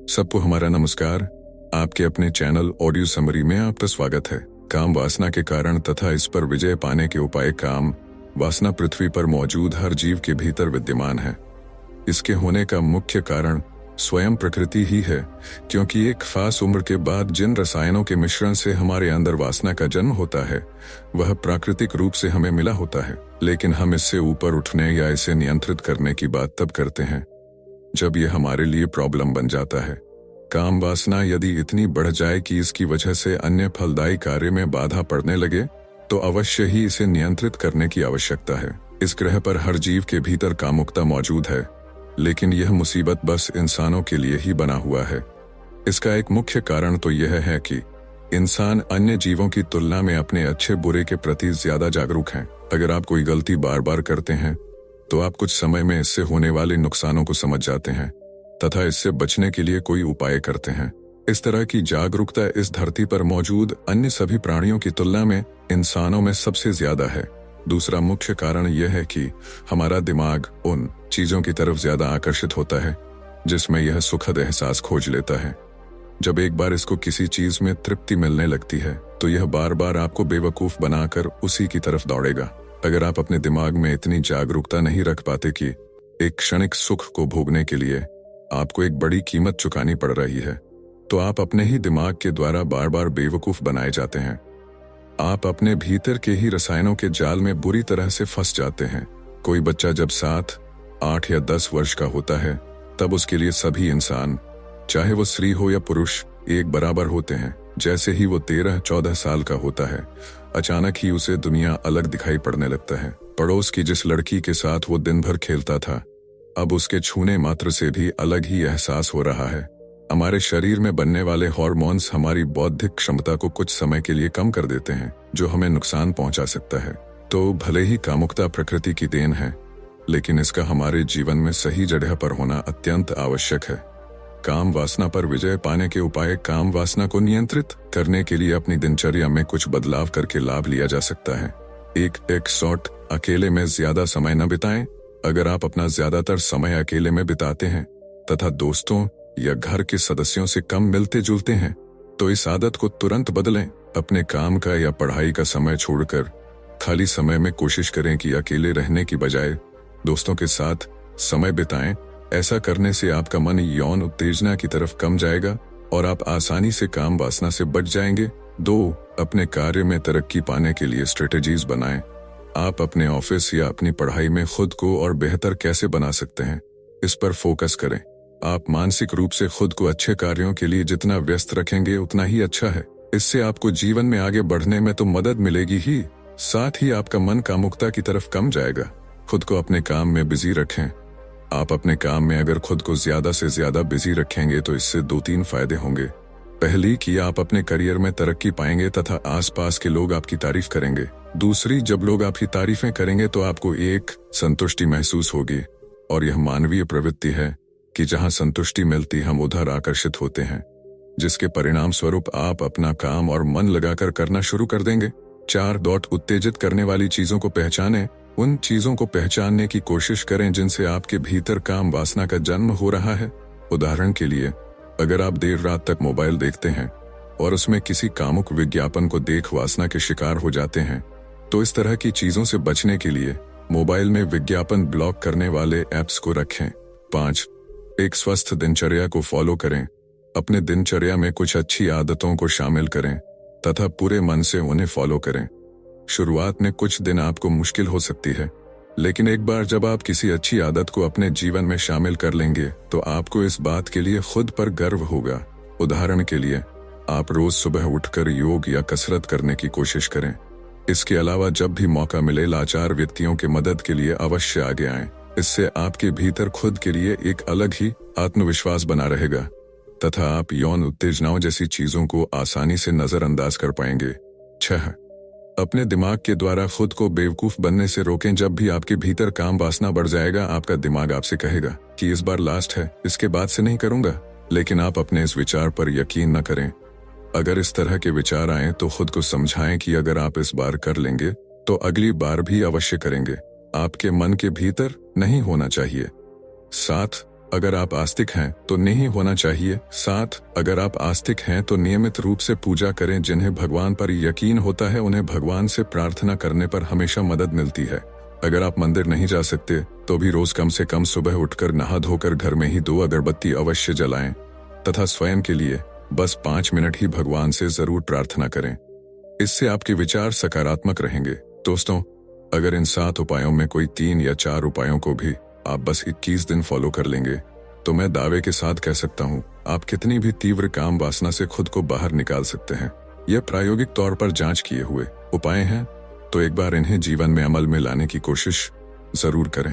सबको हमारा नमस्कार। आपके अपने चैनल ऑडियो समरी में आपका स्वागत है। काम वासना के कारण तथा इस पर विजय पाने के उपाय। काम वासना पृथ्वी पर मौजूद हर जीव के भीतर विद्यमान है। इसके होने का मुख्य कारण स्वयं प्रकृति ही है, क्योंकि एक खास उम्र के बाद जिन रसायनों के मिश्रण से हमारे अंदर वासना का जन्म होता है वह प्राकृतिक रूप से हमें मिला होता है। लेकिन हम इससे ऊपर उठने या इसे नियंत्रित करने की बात तब करते हैं जब यह हमारे लिए प्रॉब्लम बन जाता है। काम वासना यदि इतनी बढ़ जाए कि इसकी वजह से अन्य फलदायी कार्य में बाधा पड़ने लगे तो अवश्य ही इसे नियंत्रित करने की आवश्यकता है। इस ग्रह पर हर जीव के भीतर कामुकता मौजूद है, लेकिन यह मुसीबत बस इंसानों के लिए ही बना हुआ है। इसका एक मुख्य कारण तो यह है कि इंसान अन्य जीवों की तुलना में अपने अच्छे बुरे के प्रति ज्यादा जागरूक हैं। अगर आप कोई गलती बार बार करते हैं तो आप कुछ समय में इससे होने वाले नुकसानों को समझ जाते हैं तथा इससे बचने के लिए कोई उपाय करते हैं। इस तरह की जागरूकता इस धरती पर मौजूद अन्य सभी प्राणियों की तुलना में इंसानों में सबसे ज्यादा है। दूसरा मुख्य कारण यह है कि हमारा दिमाग उन चीजों की तरफ ज्यादा आकर्षित होता है जिसमें यह सुखद एहसास खोज लेता है। जब एक बार इसको किसी चीज में तृप्ति मिलने लगती है तो यह बार बार आपको बेवकूफ बनाकर उसी की तरफ दौड़ेगा। अगर आप अपने दिमाग में इतनी जागरूकता नहीं रख पाते कि एक क्षणिक सुख को भोगने के लिए आपको एक बड़ी कीमत चुकानी पड़ रही है, तो आप अपने ही दिमाग के द्वारा बार बार बेवकूफ बनाए जाते हैं। आप अपने भीतर के ही रसायनों के जाल में बुरी तरह से फंस जाते हैं। कोई बच्चा जब 7, 8 या 10 वर्ष का होता है तब उसके लिए सभी इंसान, चाहे वो स्त्री हो या पुरुष, एक बराबर होते हैं। जैसे ही वो 13-14 साल का होता है अचानक ही उसे दुनिया अलग दिखाई पड़ने लगता है। पड़ोस की जिस लड़की के साथ वो दिन भर खेलता था अब उसके छूने मात्र से भी अलग ही एहसास हो रहा है। हमारे शरीर में बनने वाले हार्मोन्स हमारी बौद्धिक क्षमता को कुछ समय के लिए कम कर देते हैं, जो हमें नुकसान पहुंचा सकता है। तो भले ही कामुकता प्रकृति की देन है, लेकिन इसका हमारे जीवन में सही जगह पर होना अत्यंत आवश्यक है। काम वासना पर विजय पाने के उपाय। काम वासना को नियंत्रित करने के लिए अपनी दिनचर्या में कुछ बदलाव करके लाभ लिया जा सकता है। एक शॉट, अकेले में ज्यादा समय न बिताएं। अगर आप अपना ज्यादातर समय अकेले में बिताते हैं तथा दोस्तों या घर के सदस्यों से कम मिलते जुलते हैं तो इस आदत को तुरंत बदलें। अपने काम का या पढ़ाई का समय छोड़कर खाली समय में कोशिश करें कि अकेले रहने की बजाय दोस्तों के साथ समय बिताएं। ऐसा करने से आपका मन यौन उत्तेजना की तरफ कम जाएगा और आप आसानी से काम वासना से बच जाएंगे। 2. अपने कार्य में तरक्की पाने के लिए स्ट्रेटेजीज बनाएं। आप अपने ऑफिस या अपनी पढ़ाई में खुद को और बेहतर कैसे बना सकते हैं, इस पर फोकस करें। आप मानसिक रूप से खुद को अच्छे कार्यों के लिए जितना व्यस्त रखेंगे उतना ही अच्छा है। इससे आपको जीवन में आगे बढ़ने में तो मदद मिलेगी ही, साथ ही आपका मन कामुकता की तरफ कम जाएगा। खुद को अपने काम में बिजी रखें। आप अपने काम में अगर खुद को ज्यादा से ज्यादा बिजी रखेंगे तो इससे 2-3 फायदे होंगे। पहली कि आप अपने करियर में तरक्की पाएंगे तथा आसपास के लोग आपकी तारीफ करेंगे। दूसरी, जब लोग आपकी तारीफें करेंगे तो आपको एक संतुष्टि महसूस होगी, और यह मानवीय प्रवृत्ति है कि जहां संतुष्टि मिलती हम उधर आकर्षित होते हैं, जिसके परिणाम स्वरूप आप अपना काम और मन लगाकर करना शुरू कर देंगे। 4. उत्तेजित करने वाली चीजों को पहचानें। उन चीजों को पहचानने की कोशिश करें जिनसे आपके भीतर काम वासना का जन्म हो रहा है। उदाहरण के लिए, अगर आप देर रात तक मोबाइल देखते हैं और उसमें किसी कामुक विज्ञापन को देख वासना के शिकार हो जाते हैं तो इस तरह की चीजों से बचने के लिए मोबाइल में विज्ञापन ब्लॉक करने वाले ऐप्स को रखें। 5. एक स्वस्थ दिनचर्या को फॉलो करें। अपने दिनचर्या में कुछ अच्छी आदतों को शामिल करें तथा पूरे मन से उन्हें फॉलो करें। शुरुआत में कुछ दिन आपको मुश्किल हो सकती है, लेकिन एक बार जब आप किसी अच्छी आदत को अपने जीवन में शामिल कर लेंगे तो आपको इस बात के लिए खुद पर गर्व होगा। उदाहरण के लिए, आप रोज सुबह उठकर योग या कसरत करने की कोशिश करें। इसके अलावा जब भी मौका मिले लाचार व्यक्तियों की मदद के लिए अवश्य आगे आएं। इससे आपके भीतर खुद के लिए एक अलग ही आत्मविश्वास बना रहेगा तथा आप यौन उत्तेजनाओं जैसी चीजों को आसानी से नजरअंदाज कर पाएंगे। 6. अपने दिमाग के द्वारा खुद को बेवकूफ बनने से रोकें। जब भी आपके भीतर काम वासना बढ़ जाएगा आपका दिमाग आपसे कहेगा कि इस बार लास्ट है, इसके बाद से नहीं करूंगा, लेकिन आप अपने इस विचार पर यकीन न करें। अगर इस तरह के विचार आए तो खुद को समझाएं कि अगर आप इस बार कर लेंगे तो अगली बार भी अवश्य करेंगे। आपके मन के भीतर नहीं होना चाहिए। 7. अगर आप आस्तिक हैं तो नहीं होना चाहिए। 7 अगर आप आस्तिक हैं तो नियमित रूप से पूजा करें। जिन्हें भगवान पर यकीन होता है उन्हें भगवान से प्रार्थना करने पर हमेशा मदद मिलती है। अगर आप मंदिर नहीं जा सकते तो भी रोज कम से कम सुबह उठकर नहा धोकर घर में ही 2 अगरबत्ती अवश्य जलाएं तथा स्वयं के लिए बस 5 मिनट ही भगवान से जरूर प्रार्थना करें। इससे आपके विचार सकारात्मक रहेंगे। दोस्तों, अगर इन 7 उपायों में कोई 3 या 4 उपायों को भी आप बस 21 दिन फॉलो कर लेंगे तो मैं दावे के साथ कह सकता हूँ आप कितनी भी तीव्र काम वासना से खुद को बाहर निकाल सकते हैं। यह प्रायोगिक तौर पर जांच किए हुए उपाय हैं, तो एक बार इन्हें जीवन में अमल में लाने की कोशिश जरूर करें।